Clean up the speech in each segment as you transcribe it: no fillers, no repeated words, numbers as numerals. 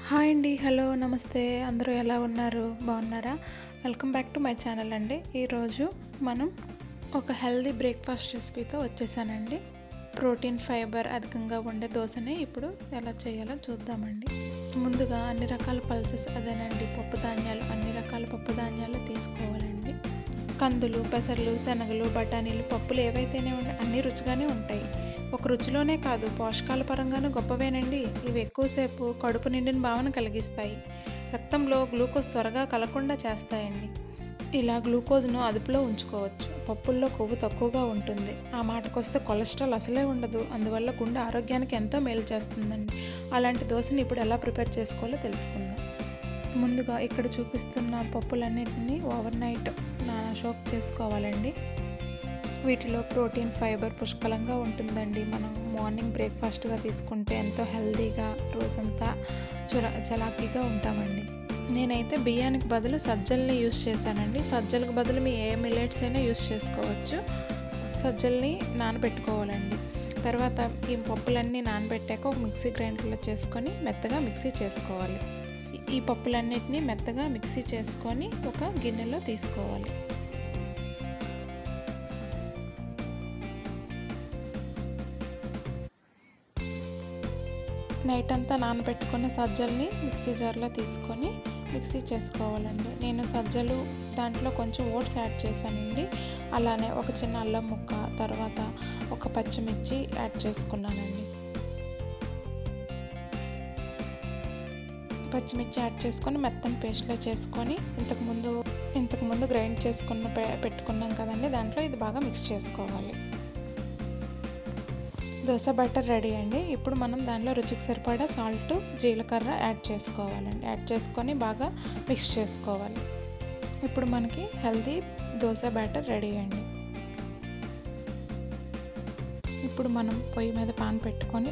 Hi అండి. Hello, నమస్తే. అందరూ ఎలా ఉన్నారు? బాగున్నారా? Welcome back to my channel అండి. ఈరోజు మనం ఒక హెల్దీ బ్రేక్ఫాస్ట్ రెసిపీతో వచ్చేసానండి. ప్రోటీన్, ఫైబర్ అధికంగా ఉండే దోశని ఇప్పుడు ఎలా చేయాలో చూద్దామండి. ముందుగా అన్ని రకాల పల్సెస్, అదేనండి పప్పు ధాన్యాలు, అన్ని రకాల పప్పు ధాన్యాలు తీసుకోవాలండి. కందులు, పెసర్లు, శనగలు, బఠానీలు, పప్పులు ఏవైతేనే అన్నీ రుచిగానే ఉంటాయి. ఒక రుచిలోనే కాదు, పోషకాల పరంగానూ గొప్పవేనండి. ఇవి ఎక్కువసేపు కడుపు నిండిన భావన కలిగిస్తాయి. రక్తంలో గ్లూకోజ్ త్వరగా కలగకుండా చేస్తాయండి. ఇలా గ్లూకోజ్ను అదుపులో ఉంచుకోవచ్చు. పప్పుల్లో కొవ్వు తక్కువగా ఉంటుంది. ఆ మాటకొస్తే కొలెస్ట్రాల్ అసలే ఉండదు. అందువల్ల గుండె ఆరోగ్యానికి ఎంతో మేలు చేస్తుందండి. అలాంటి దోశని ఇప్పుడు ఎలా ప్రిపేర్ చేసుకోవాలో తెలుసుకుందాం. ముందుగా ఇక్కడ చూపిస్తున్న పప్పులన్నింటినీ ఓవర్ నైట్ సోక్ చేసుకోవాలండి. వీటిలో ప్రోటీన్, ఫైబర్ పుష్కలంగా ఉంటుందండి. మనం మార్నింగ్ బ్రేక్ఫాస్ట్గా తీసుకుంటే ఎంతో హెల్తీగా రోజంతా చలాకీగా ఉంటామండి. నేనైతే బియ్యానికి బదులు సజ్జల్ని యూస్ చేశానండి. సజ్జలకు బదులు మీ ఏ మిల్లెట్స్ అయినా యూస్ చేసుకోవచ్చు. సజ్జల్ని నానబెట్టుకోవాలండి. తర్వాత ఈ పప్పులన్నీ నానబెట్టాక ఒక మిక్సీ గ్రైండర్లో చేసుకొని మెత్తగా మిక్సీ చేసుకోవాలి. ఈ పప్పులన్నిటినీ మెత్తగా మిక్సీ చేసుకొని ఒక గిన్నెలో తీసుకోవాలి. నైట్ అంతా నానబెట్టుకున్న సజ్జల్ని మిక్సీ జార్లో తీసుకొని మిక్సీ చేసుకోవాలండి. నేను సజ్జలు దాంట్లో కొంచెం ఓట్స్ యాడ్ చేశానండి. అలానే ఒక చిన్న అల్లం ముక్క, తర్వాత ఒక పచ్చిమిర్చి యాడ్ చేసుకున్నానండి. పచ్చిమిర్చి యాడ్ చేసుకొని మెత్తని పేస్ట్లో చేసుకొని ఇంతకుముందు గ్రైండ్ చేసుకున్న పెట్టుకున్నాం కదండి, దాంట్లో ఇది బాగా మిక్స్ చేసుకోవాలి. దోశ బ్యాటర్ రెడీ అండి. ఇప్పుడు మనం దానిలో రుచికి సరిపడా సాల్ట్, జీలకర్ర యాడ్ చేసుకోవాలండి. యాడ్ చేసుకొని బాగా మిక్స్ చేసుకోవాలి. ఇప్పుడు మనకి హెల్తీ దోశ బ్యాటర్ రెడీ అండి. ఇప్పుడు మనం పొయ్యి మీద పాన్ పెట్టుకొని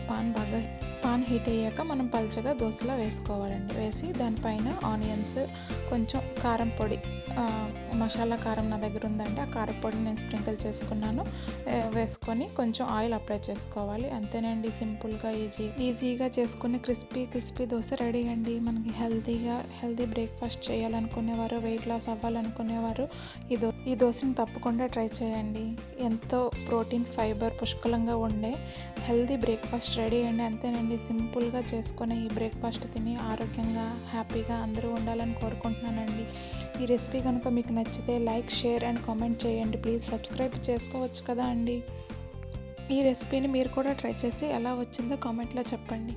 పాన్ హీట్ అయ్యాక మనం పల్చగా దోశలా వేసుకోవాలండి. వేసి దానిపైన ఆనియన్స్, కొంచెం కారం పొడి, మసాలా కారం నా దగ్గర ఉందండి, ఆ కారం పొడి నేను స్ప్రింకిల్ చేసుకున్నాను. వేసుకొని కొంచెం ఆయిల్ అప్లై చేసుకోవాలి. అంతేనండి, సింపుల్గా ఈజీగా చేసుకుని క్రిస్పీ దోశ రెడీ అండి. మనకి హెల్తీ బ్రేక్ఫాస్ట్ చేయాలనుకునేవారు, వెయిట్ లాస్ అవ్వాలనుకునేవారు ఈ దోశని తప్పకుండా ట్రై చేయండి. ఎంతో ప్రోటీన్, ఫైబర్ పుష్కలంగా ఉండే హెల్తీ బ్రేక్ఫాస్ట్ రెడీ అండి. అంతేనండి, సింపుల్గా చేసుకునే ఈ బ్రేక్ఫాస్ట్ తిని ఆరోగ్యంగా, హ్యాపీగా అందరూ ఉండాలని కోరుకుంటున్నానండి. ఈ రెసిపీ కనుక మీకు నచ్చితే లైక్, షేర్ అండ్ కామెంట్ చేయండి. ప్లీజ్ సబ్స్క్రైబ్ చేసుకోవచ్చు కదా అండి. ఈ రెసిపీని మీరు కూడా ట్రై చేసి ఎలా వచ్చిందో కామెంట్లో చెప్పండి.